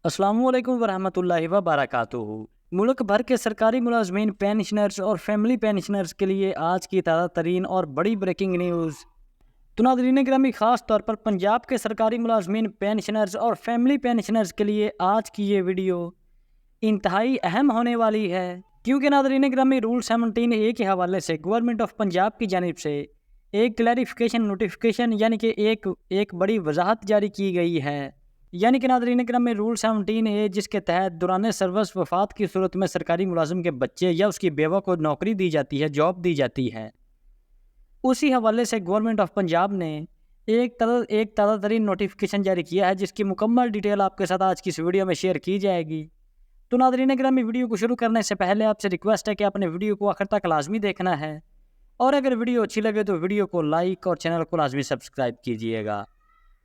अस्सलाम वालेकुम वरहमतुल्लाहि वबरकातुहू। मुल्क भर के सरकारी मुलाजमीन पेंशनर्स और फैमिली पेंशनर्स के लिए आज की ताज़ा तरीन और बड़ी ब्रेकिंग न्यूज़। तो नाज़रीन गिरामी, ख़ास तौर पर पंजाब के सरकारी मुलाजमीन पेंशनर्स और फैमिली पेंशनर्स के लिए आज की ये वीडियो इंतहाई अहम होने वाली है, क्योंकि नाज़रीन गिरामी रूल 17A के हवाले से गवर्नमेंट ऑफ पंजाब की जानिब से एक क्लैरिफिकेशन नोटिफिकेशन यानी कि एक बड़ी वजाहत जारी की गई है। यानी कि नाज़रीन गिरामी रूल 17A, जिसके तहत दौरान सर्विस वफात की सूरत में सरकारी मुलाजिम के बच्चे या उसकी बेवा को नौकरी दी जाती है, जॉब दी जाती है, उसी हवाले से गवर्नमेंट ऑफ पंजाब ने एक ताज़ा तरीन नोटिफिकेशन जारी किया है, जिसकी मुकम्मल डिटेल आपके साथ आज की इस वीडियो में शेयर की जाएगी। तो नाज़रीन गिरामी, वीडियो को शुरू करने से पहले आपसे रिक्वेस्ट है कि आपने वीडियो को आखिर तक लाजमी देखना है, और अगर वीडियो अच्छी लगे तो वीडियो को लाइक और चैनल को लाजमी सब्सक्राइब कीजिएगा।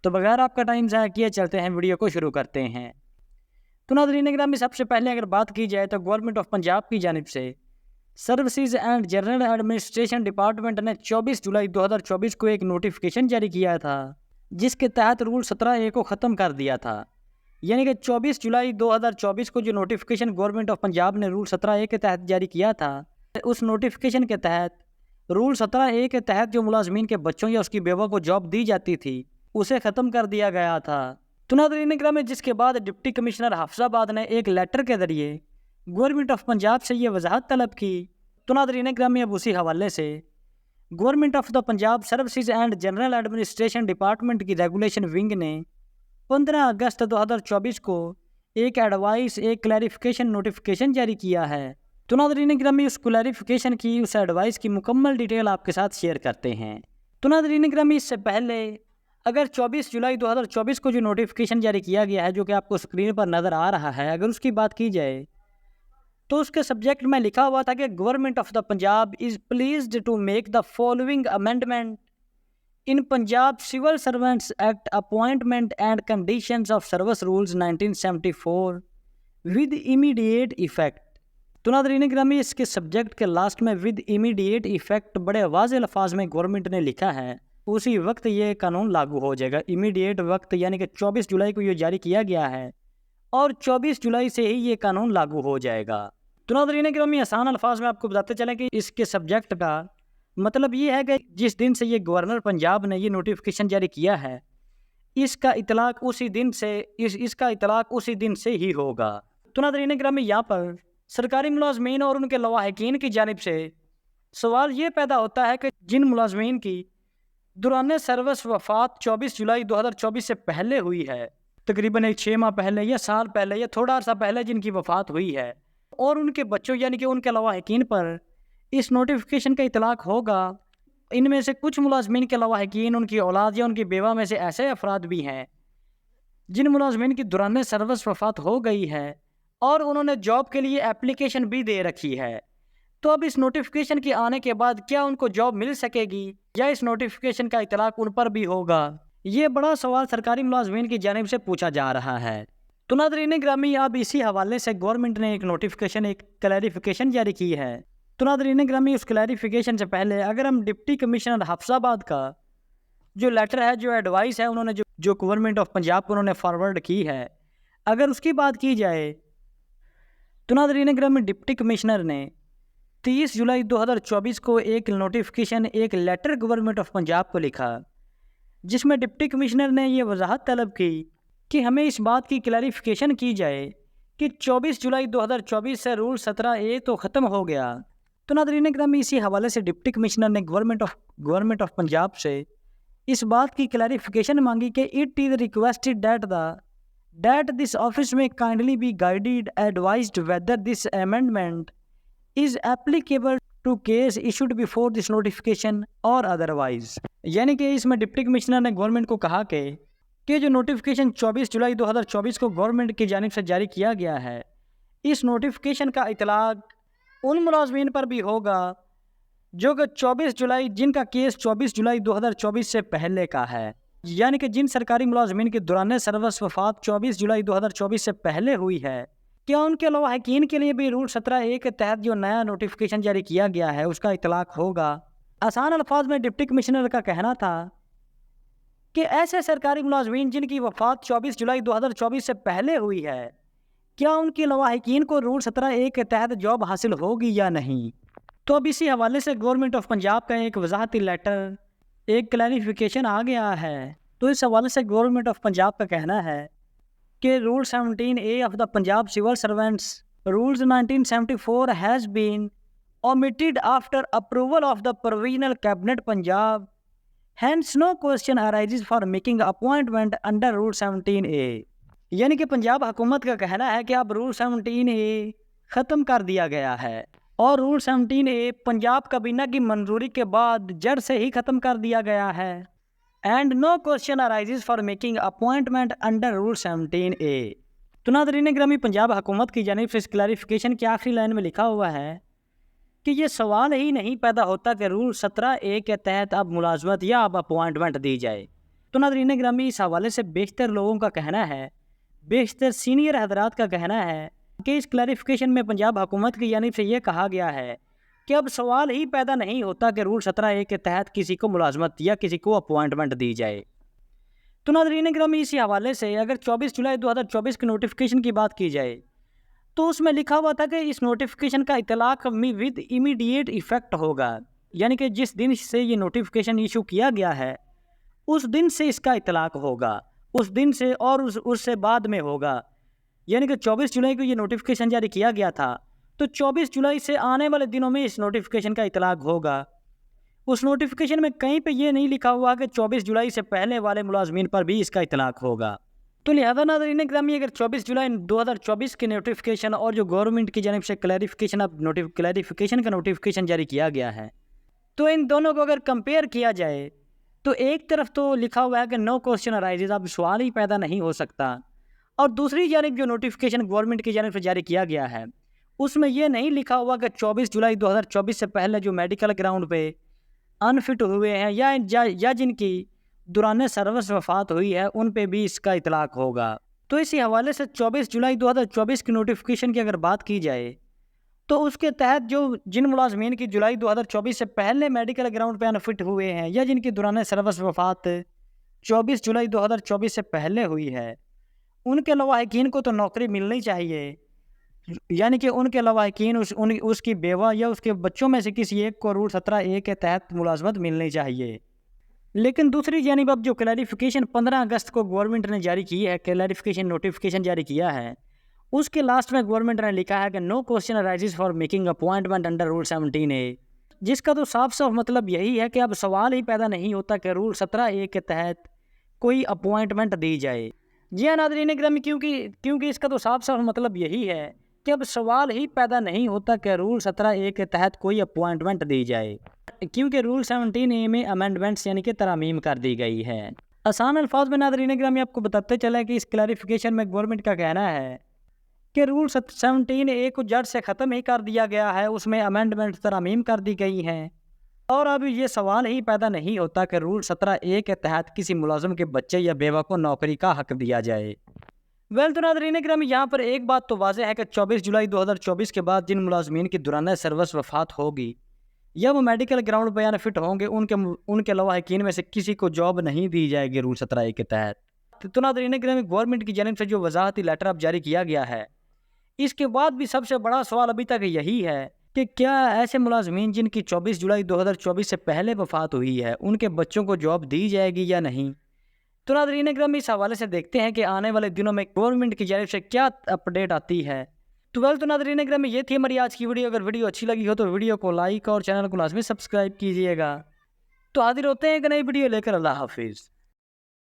तो बगैर आपका टाइम ज़ाया किए चलते हैं, वीडियो को शुरू करते हैं। तो नाज़रीन गिरामी, सबसे पहले अगर बात की जाए तो गवर्नमेंट ऑफ पंजाब की जानिब से services and general administration department ने 24 जुलाई 2024 को एक नोटिफिकेशन जारी किया था, जिसके तहत रूल 17A को ख़त्म कर दिया था। यानी कि 24 जुलाई 2024 को जो नोटिफिकेशन गवर्नमेंट ऑफ पंजाब ने रूल 17A के तहत जारी किया था, उस नोटिफिकेशन के तहत रूल 17A के तहत जो मुलाजमीन के बच्चों या उसकी बेवा को जॉब दी जाती थी, उसे ख़त्म कर दिया गया था। तो नाज़रीन गिरामी, जिसके बाद डिप्टी कमिश्नर हाफिजाबाद ने एक लेटर के ज़रिए गवर्नमेंट ऑफ पंजाब से ये वजाहत तलब की। तो नाज़रीन गिरामी, अब उसी हवाले से government of the Punjab services and general administration department की रेगुलेशन विंग ने 15 अगस्त 2024 को एक एडवाइस, एक क्लैरिफिकेशन नोटिफिकेशन जारी किया है। तो नाज़रीन गिरामी, उस क्लैरिफिकेशन की, उस एडवाइस की मुकम्मल डिटेल आपके साथ शेयर करते हैं। तो नाज़रीन गिरामी, इससे पहले अगर 24 जुलाई 2024 को जो नोटिफिकेशन जारी किया गया है, जो कि आपको स्क्रीन पर नज़र आ रहा है, अगर उसकी बात की जाए तो उसके सब्जेक्ट में लिखा हुआ था कि government of the Punjab is pleased to make the following amendment in Punjab civil servants act appointment and conditions of service rules 1974 with immediate effect. तो नाज़रीन गिरामी, इसके सब्जेक्ट के लास्ट में विद इमीडिएट इफेक्ट बड़े वाज़ेह अल्फाज में गवर्नमेंट ने लिखा है, उसी वक्त ये कानून लागू हो जाएगा। इमीडिएट वक्त यानी कि 24 जुलाई को ये जारी किया गया है और 24 जुलाई से ही ये कानून लागू हो जाएगा। तो नाज़रीन गिरामी, आसान अल्फाज में आपको बताते चलें कि इसके सब्जेक्ट का मतलब ये है कि जिस दिन से ये गवर्नर पंजाब ने ये नोटिफिकेशन जारी किया है, इसका इतलाक उसी दिन से इसका इतलाक उसी दिन से ही होगा। तो नाज़रीन गिरामी, यहाँ पर सरकारी मुलाजमीन और उनके लवाहिकीन की जानिब से सवाल ये पैदा होता है कि जिन मुलाजमीन की दौरान सर्विस वफात 24 जुलाई 2024 से पहले हुई है, तकरीबन एक 6 माह पहले या साल पहले या थोड़ा अर्सा पहले जिनकी वफात हुई है, और उनके बच्चों यानी कि उनके लवाहिकीन पर इस नोटिफिकेशन का इतलाक होगा। इनमें से कुछ मुलाजमीन के लवाहिकीन, उनकी औलाद या उनकी बेवा में से ऐसे अफराद भी हैं जिन मुलाजमीन की दौरान सर्विस वफात हो गई है और उन्होंने जॉब के लिए एप्लीकेशन भी दे रखी है। तो अब इस नोटिफिकेशन के आने के बाद क्या उनको जॉब मिल सकेगी या इस नोटिफिकेशन का इतलाक उन पर भी होगा? ये बड़ा सवाल सरकारी मुलाजमीन की जानिब से पूछा जा रहा है। तो नाज़रीन गिरामी, अब इसी हवाले से गवर्नमेंट ने एक नोटिफिकेशन, एक क्लैरिफिकेशन जारी की है। तो नाज़रीन गिरामी, उस क्लैरिफिकेशन से पहले अगर हम डिप्टी कमिश्नर हाफिजाबाद का जो लेटर है, जो एडवाइस है, उन्होंने जो गवर्नमेंट ऑफ पंजाब को उन्होंने फॉरवर्ड की है, अगर उसकी बात की जाए तो नाज़रीन गिरामी, डिप्टी कमिश्नर ने 30 जुलाई 2024 को एक नोटिफिकेशन, एक लेटर गवर्नमेंट ऑफ पंजाब को लिखा, जिसमें डिप्टी कमिश्नर ने यह वजाहत तलब की कि हमें इस बात की क्लैरिफिकेशन की जाए कि 24 जुलाई 2024 से रूल 17A तो ख़त्म हो गया। तो नाज़रीन गिरामी, इसी हवाले से डिप्टी कमिश्नर ने गवर्नमेंट ऑफ पंजाब से इस बात की क्लैरिफिकेशन मांगी कि it is requested that this office में kindly be guided advised whether this amendment is applicable to case issued before this notification or otherwise. यानी कि इसमें डिप्टी कमिश्नर ने गवर्नमेंट को कहा कि जो नोटिफिकेशन 24 जुलाई 2024 को गवर्नमेंट की जानिब से जारी किया गया है, इस नोटिफिकेशन का इतलाक उन मुलाजमीन पर भी होगा जो कि 24 जुलाई, जिनका केस 24 जुलाई 2024 से पहले का है। यानी कि जिन सरकारी मुलाजमीन की दौरान सर्विस वफात 24 जुलाई 2024 से पहले हुई है, क्या उनके लवाहिकीन के लिए भी रूल 17A के तहत जो नया नोटिफिकेशन जारी किया गया है उसका इतलाक होगा? आसान अल्फाज में डिप्टी कमिश्नर का कहना था کہ ایسے سرکاری ملازمین جن کی وفات 24 جولائی 2024 سے پہلے ہوئی ہے، کیا ان کے لواحقین کو رول 17A کے تحت جاب حاصل ہوگی یا نہیں؟ تو اب اسی حوالے سے گورنمنٹ آف پنجاب کا ایک وضاحتی لیٹر، ایک کلیریفیکیشن آ گیا ہے۔ تو اس حوالے سے گورنمنٹ آف پنجاب کا کہنا ہے کہ rule 17A of the Punjab civil servants rules 1974 has been omitted after approval of the provisional cabinet Punjab. Hence no question arises for making appointment under rule 17A. یعنی کہ پنجاب حکومت کا کہنا ہے کہ اب رول 17A ختم کر دیا گیا ہے اور رول 17A پنجاب کابینہ کی منظوری کے بعد جڑ سے ہی ختم کر دیا گیا ہے۔ And no question arises for making appointment under rule 17A. تو ناظرین گرامی، پنجاب حکومت کی جانب سے اس کلیریفیکیشن کی آخری لائن میں لکھا ہوا ہے کہ یہ سوال ہی نہیں پیدا ہوتا کہ رول 17A کے تحت اب ملازمت یا اب اپوائنٹمنٹ دی جائے۔ تو ناظرین گرامی، اس حوالے سے بیشتر لوگوں کا کہنا ہے، بیشتر سینئر حضرات کا کہنا ہے کہ اس کلیریفیکیشن میں پنجاب حکومت کی جانب سے یہ کہا گیا ہے کہ اب سوال ہی پیدا نہیں ہوتا کہ رول 17A کے تحت کسی کو ملازمت یا کسی کو اپوائنٹمنٹ دی جائے۔ تو ناظرین گرامی، اسی حوالے سے اگر 24 جولائی 2024 کی نوٹیفیکیشن کی بات کی جائے تو اس میں لکھا ہوا تھا کہ اس نوٹیفیکیشن کا اطلاق ود امیڈیٹ ایفیکٹ ہوگا، یعنی کہ جس دن سے یہ نوٹیفیکیشن ایشو کیا گیا ہے اس دن سے اس کا اطلاق ہوگا، اس دن سے اور اس سے بعد میں ہوگا۔ یعنی کہ 24 جولائی کو یہ نوٹیفیکیشن جاری کیا گیا تھا تو 24 جولائی سے آنے والے دنوں میں اس نوٹیفیکیشن کا اطلاق ہوگا۔ اس نوٹیفیکیشن میں کہیں پہ یہ نہیں لکھا ہوا کہ 24 جولائی سے پہلے والے ملازمین پر بھی اس کا اطلاق ہوگا۔ تو لہذا ناظرین گرامی، اگر 24 جولائی 2024 کی نوٹیفیکیشن اور جو گورنمنٹ کی جانب سے کلیریفیکیشن کا نوٹیفیکیشن جاری کیا گیا ہے، تو ان دونوں کو اگر کمپیئر کیا جائے تو ایک طرف تو لکھا ہوا ہے کہ نو کوشچن ارائزز، اب سوال ہی پیدا نہیں ہو سکتا، اور دوسری جانب جو نوٹیفیکیشن گورنمنٹ کی جانب سے جاری کیا گیا ہے اس میں یہ نہیں لکھا ہوا کہ 24 جولائی 2024 سے پہلے جو میڈیکل گراؤنڈ پہ انفٹ ہوئے ہیں یا جن کی دوران سروس وفات ہوئی ہے ان پہ بھی اس کا اطلاق ہوگا۔ تو اسی حوالے سے 24 جولائی 2024 کی نوٹیفیکیشن کی اگر بات کی جائے تو اس کے تحت جن ملازمین کی جولائی 2024 سے پہلے میڈیکل گراؤنڈ پہ انفٹ ہوئے ہیں یا جن کی دوران سروس وفات 24 جولائی 2024 سے پہلے ہوئی ہے، ان کے لواحقین کو تو نوکری ملنی چاہیے، یعنی کہ ان کے لواحقین اس کی بیوہ یا اس کے بچوں میں سے کسی ایک کو رول 17A کے تحت ملازمت ملنی چاہیے۔ لیکن دوسری جانب اب جو کلیریفیکیشن 15 اگست کو گورنمنٹ نے جاری کی ہے، کلیریفیکیشن نوٹیفیکیشن جاری کیا ہے، اس کے لاسٹ میں گورنمنٹ نے لکھا ہے کہ no question arises for making appointment under rule 17A، جس کا تو صاف صاف مطلب یہی ہے کہ اب سوال ہی پیدا نہیں ہوتا کہ رول 17A کے تحت کوئی اپوائنٹمنٹ دی جائے۔ جی ہاں ناظرین گرامی، کیونکہ اس کا تو صاف صاف مطلب یہی ہے کہ اب سوال ہی پیدا نہیں ہوتا کہ رول 17A کے تحت کوئی اپوائنٹمنٹ دی جائے، کیونکہ رول 17A میں امینڈمنٹس یعنی کہ ترامیم کر دی گئی ہے۔ آسان الفاظ میں ناظرین گرامی آپ کو بتاتے چلیں کہ اس کلیریفیکیشن میں گورنمنٹ کا کہنا ہے کہ رول 17A کو جڑ سے ختم ہی کر دیا گیا ہے، اس میں امینڈمنٹ ترامیم کر دی گئی ہیں، اور اب یہ سوال ہی پیدا نہیں ہوتا کہ رول 17A کے تحت کسی ملازم کے بچے یا بیوہ کو نوکری کا حق دیا جائے۔ تو ناظرین گرامی، یہاں پر ایک بات تو واضح ہے کہ 24 جولائی 2024 کے بعد جن ملازمین کی دورانہ سروس وفات ہوگی یا وہ میڈیکل گراؤنڈ پہ انفٹ ہوں گے، ان کے لواحقین میں سے کسی کو جاب نہیں دی جائے گی رول 17A کے تحت۔ تو ناظرین گرامی، گورنمنٹ کی جانب سے جو وضاحتی لیٹر اب جاری کیا گیا ہے، اس کے بعد بھی سب سے بڑا سوال ابھی تک یہی ہے کہ کیا ایسے ملازمین جن کی 24 جولائی 2024 سے پہلے وفات ہوئی ہے ان کے بچوں کو جاب دی جائے گی یا نہیں؟ تو ناظرین اکرام، اس حوالے سے دیکھتے ہیں کہ آنے والے دنوں میں گورنمنٹ کی جانب سے کیا اپڈیٹ آتی ہے۔ تو ناظرین اکرام، یہ تھی ہماری آج کی ویڈیو۔ اگر ویڈیو اچھی لگی ہو تو ویڈیو کو لائک اور چینل کو لازمی سبسکرائب کیجیے گا۔ تو حاضر ہوتے ہیں ایک نئی ویڈیو لے کر۔ اللہ حافظ۔